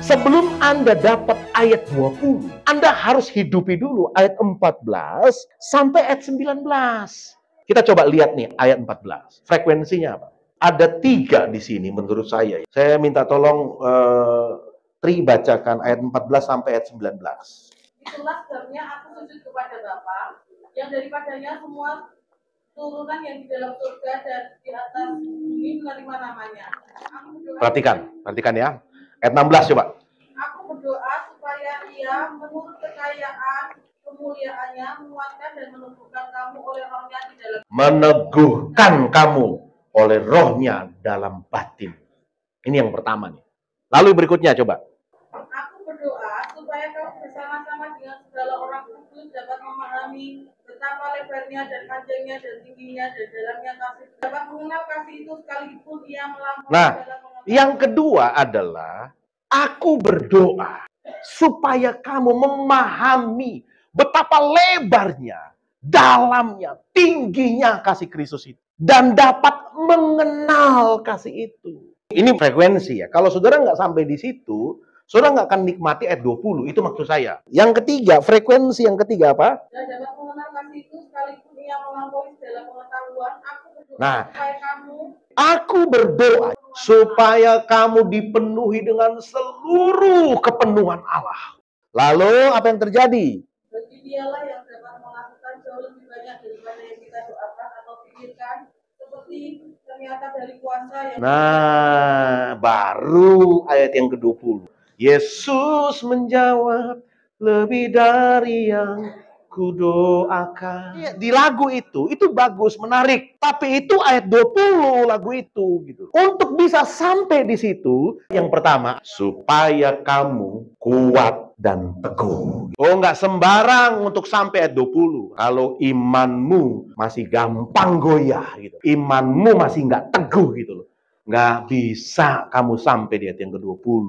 Sebelum Anda dapat ayat 20, Anda harus hidupi dulu ayat 14 sampai ayat 19. Kita coba lihat nih ayat 14. Frekuensinya apa? Ada 3 di sini menurut saya. Saya minta tolong Tri bacakan ayat 14 sampai ayat 19. Itulah sebabnya aku sujud kepada Bapa, yang daripadanya semua turunan yang di dalam surga dan di atas bumi menerima namanya. Perhatikan ya. Ayat 16 coba. Aku berdoa supaya Ia menurut kekayaan kemuliaannya menguatkan dan meneguhkan kamu oleh rohnya di dalam. Meneguhkan kamu oleh rohnya dalam batin. Ini yang pertama nih. Lalu berikutnya coba. Aku berdoa supaya kamu bersama-sama dengan segala orang kudus dapat memahami betapa lebarnya dan panjangnya dan tingginya dan dalamnya kasih. Dapat mengenal kasih itu sekalipun Ia melampaui dalam mengenal. Yang kedua adalah aku berdoa supaya kamu memahami betapa lebarnya, dalamnya, tingginya kasih Kristus itu. Dan dapat mengenal kasih itu. Ini frekuensi ya. Kalau saudara nggak sampai di situ, saudara nggak akan nikmati ayat 20. Itu maksud saya. Yang ketiga, frekuensi yang ketiga apa? Dan dapat mengenal kasih itu sekalipun Ia melampaui segala pengetahuan. Aku berdoa supaya kamu dipenuhi dengan seluruh kepenuhan Allah. Lalu apa yang terjadi? Bagi Dialah yang dapat melakukan jauh lebih banyak daripada yang kita doakan atau pikirkan, seperti ternyata dari kuasa yang. Baru ayat yang ke-20. Yesus menjawab lebih dari yang kudoakan. Di lagu itu bagus, menarik. Tapi itu ayat 20 lagu itu gitu. Untuk bisa sampai di situ, yang pertama, supaya kamu kuat dan teguh. Oh, nggak sembarang untuk sampai ayat 20. Kalau imanmu masih gampang goyah gitu. Imanmu masih nggak teguh gitu loh. Nggak bisa kamu sampai di ayat yang ke-20.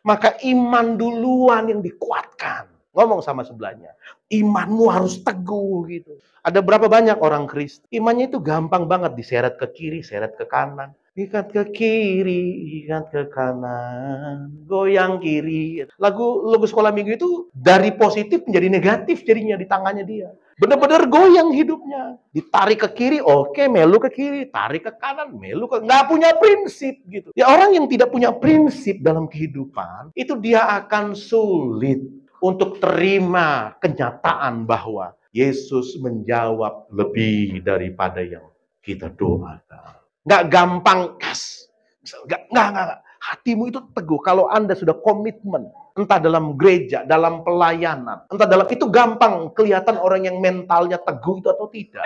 Maka iman duluan yang dikuatkan. Ngomong sama sebelahnya. Imanmu harus teguh gitu. Ada berapa banyak orang Kristen? Imannya itu gampang banget diseret ke kiri, seret ke kanan. Ikat ke kiri, ikat ke kanan, goyang kiri. Lagu sekolah minggu itu dari positif menjadi negatif jadinya di tangannya dia. Benar-benar goyang hidupnya. Ditarik ke kiri, oke, melu ke kiri. Tarik ke kanan, melu ke... Nggak punya prinsip gitu. Ya orang yang tidak punya prinsip dalam kehidupan, itu dia akan sulit untuk terima kenyataan bahwa Yesus menjawab lebih daripada yang kita doakan. Nggak gampang, nggak. Hatimu itu teguh kalau Anda sudah komitmen. Entah dalam gereja, dalam pelayanan. Entah dalam itu gampang kelihatan orang yang mentalnya teguh itu atau tidak.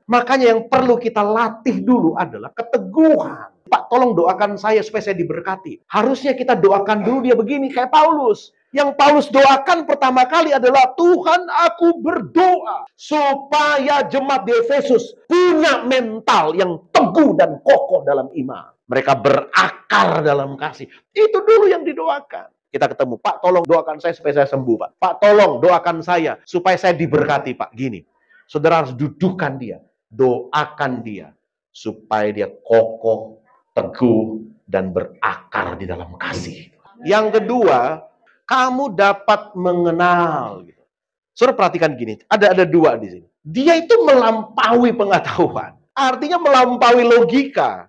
Makanya yang perlu kita latih dulu adalah keteguhan. Pak, tolong doakan saya supaya saya diberkati. Harusnya kita doakan dulu dia begini, kayak Paulus. Yang Paulus doakan pertama kali adalah, Tuhan, aku berdoa supaya jemaat di Efesus punya mental yang teguh dan kokoh dalam iman. Mereka berakar dalam kasih. Itu dulu yang didoakan. Kita ketemu, Pak, tolong doakan saya supaya saya sembuh, Pak. Pak, tolong doakan saya supaya saya diberkati, Pak. Gini, saudara harus dudukkan dia. Doakan dia supaya dia kokoh, teguh, dan berakar di dalam kasih. Yang kedua, kamu dapat mengenal. Saudara perhatikan gini, ada 2 di sini. Dia itu melampaui pengetahuan. Artinya melampaui logika.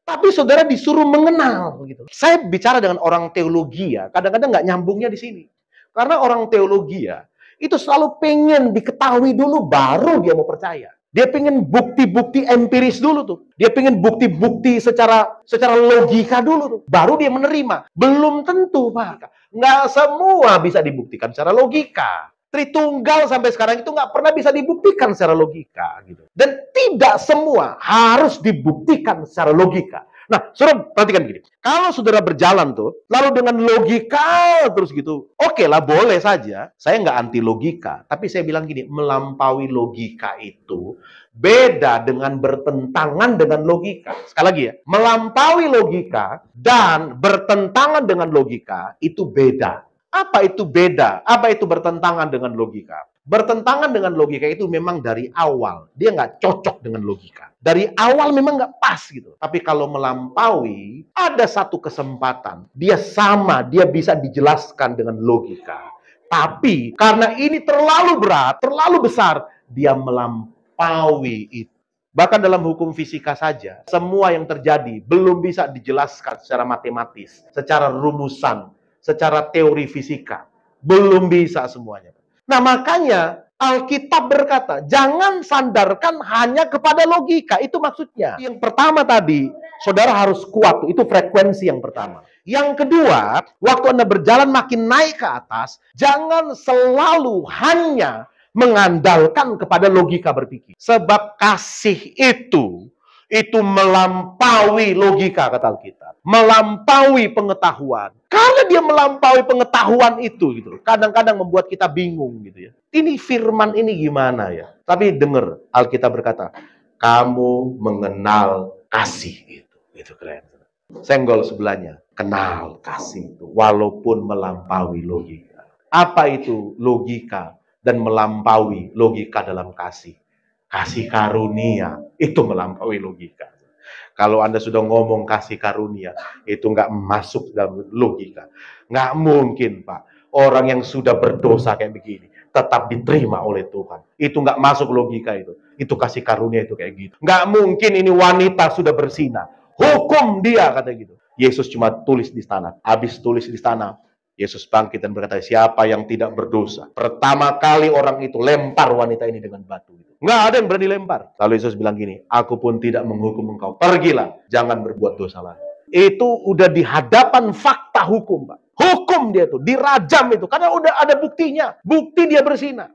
Tapi saudara disuruh mengenal. Gitu. Saya bicara dengan orang teologi ya, kadang-kadang nggak nyambungnya di sini. Karena orang teologi ya, itu selalu pengen diketahui dulu, baru dia mau percaya. Dia pengen bukti-bukti empiris dulu tuh. Dia pengen bukti-bukti secara logika dulu tuh. Baru dia menerima. Belum tentu, Pak. Nggak semua bisa dibuktikan secara logika. Tritunggal sampai sekarang itu nggak pernah bisa dibuktikan secara logika. Gitu. Dan tidak semua harus dibuktikan secara logika. Nah, saudara perhatikan gini. Kalau saudara berjalan tuh, lalu dengan logika terus gitu, oke lah, boleh saja. Saya nggak anti logika. Tapi saya bilang gini, melampaui logika itu beda dengan bertentangan dengan logika. Sekali lagi ya, melampaui logika dan bertentangan dengan logika itu beda. Apa itu beda? Apa itu bertentangan dengan logika? Bertentangan dengan logika itu memang dari awal. Dia nggak cocok dengan logika. Dari awal memang nggak pas gitu. Tapi kalau melampaui, ada satu kesempatan. Dia bisa dijelaskan dengan logika. Tapi karena ini terlalu berat, terlalu besar, dia melampaui itu. Bahkan dalam hukum fisika saja, semua yang terjadi belum bisa dijelaskan secara matematis, secara rumusan, secara teori fisika. Belum bisa semuanya. Nah, makanya Alkitab berkata, jangan sandarkan hanya kepada logika. Itu maksudnya. Yang pertama tadi, saudara harus kuat. Itu frekuensi yang pertama. Yang kedua, waktu Anda berjalan makin naik ke atas, jangan selalu hanya mengandalkan kepada logika berpikir. Sebab kasih itu melampaui logika, kata Alkitab. Melampaui pengetahuan. Karena dia melampaui pengetahuan itu, gitu. Kadang-kadang membuat kita bingung, gitu ya. Ini firman ini gimana ya? Tapi dengar, Alkitab berkata, kamu mengenal kasih itu. Itu keren. Senggol sebelahnya, kenal kasih itu, walaupun melampaui logika. Apa itu logika dan melampaui logika dalam kasih? Kasih karunia itu melampaui logika. Kalau Anda sudah ngomong kasih karunia, itu nggak masuk dalam logika. Nggak mungkin, Pak. Orang yang sudah berdosa kayak begini, tetap diterima oleh Tuhan. Itu nggak masuk logika itu. Itu kasih karunia itu kayak gitu. Nggak mungkin ini wanita sudah bersinah. Hukum dia, kata gitu. Yesus cuma tulis di tanah. Habis tulis di tanah, Yesus bangkit dan berkata, siapa yang tidak berdosa? Pertama kali orang itu lempar wanita ini dengan batu. Nggak ada yang berani lempar. Lalu Yesus bilang gini, aku pun tidak menghukum engkau. Pergilah, jangan berbuat dosa lagi. Itu udah di hadapan fakta hukum, Pak. Hukum dia tuh, dirajam itu. Karena udah ada buktinya. Bukti dia bersinah.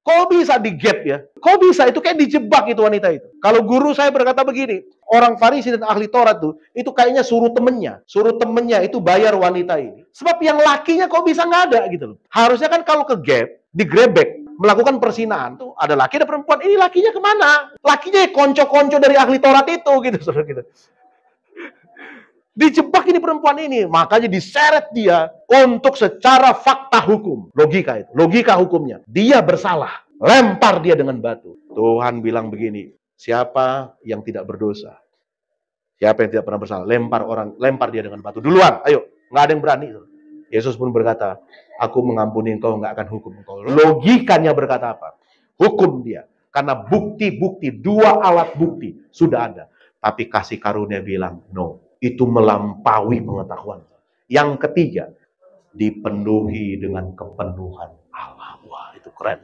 Kok bisa di gap ya? Kok bisa? Itu kayak dijebak itu wanita itu. Kalau guru saya berkata begini, orang Farisi dan ahli Taurat tuh, itu kayaknya suruh temennya itu bayar wanita ini. Sebab yang lakinya kok bisa nggak ada gitu loh. Harusnya kan kalau ke gap, digrebek, melakukan persinahan tuh ada laki ada perempuan. Ini lakinya kemana? Lakinya konco-konco dari ahli Taurat itu gitu, saudara gitu. Dijebak ini perempuan ini, makanya diseret dia untuk secara fakta hukum. Logika itu, logika hukumnya. Dia bersalah, lempar dia dengan batu. Tuhan bilang begini, siapa yang tidak berdosa? Siapa yang tidak pernah bersalah? Lempar dia dengan batu. Duluan, ayo, nggak ada yang berani. Yesus pun berkata, aku mengampuni engkau, nggak akan hukum engkau. Logikanya berkata apa? Hukum dia. Karena bukti-bukti, dua alat bukti sudah ada. Tapi kasih karunia bilang, no. Itu melampaui pengetahuan. Yang ketiga, dipenuhi dengan kepenuhan Allah. Wah, itu keren.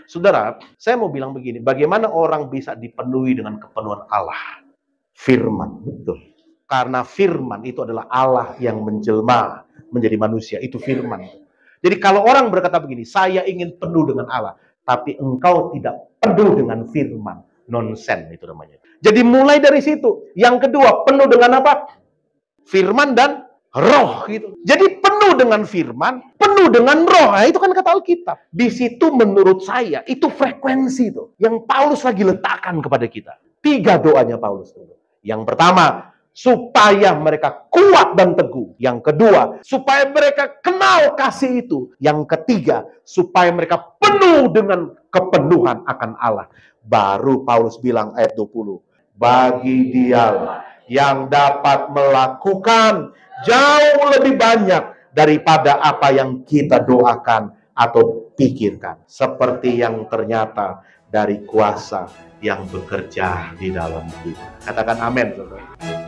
Saudara, saya mau bilang begini, bagaimana orang bisa dipenuhi dengan kepenuhan Allah? Firman, betul. Karena firman itu adalah Allah yang menjelma menjadi manusia, itu firman. Jadi kalau orang berkata begini, saya ingin penuh dengan Allah, tapi engkau tidak penuh dengan firman, nonsen itu namanya. Jadi mulai dari situ. Yang kedua, penuh dengan apa? Firman dan roh gitu. Jadi penuh dengan firman, penuh dengan roh. Nah, itu kan kata Alkitab. Di situ menurut saya, itu frekuensi itu. Yang Paulus lagi letakkan kepada kita. 3 doanya Paulus. Yang pertama, supaya mereka kuat dan teguh. Yang kedua, supaya mereka kenal kasih itu. Yang ketiga, supaya mereka penuh dengan kepenuhan akan Allah. Baru Paulus bilang ayat 20. Bagi dialah yang dapat melakukan jauh lebih banyak daripada apa yang kita doakan atau pikirkan. Seperti yang ternyata dari kuasa yang bekerja di dalam kita. Katakan amin, saudara.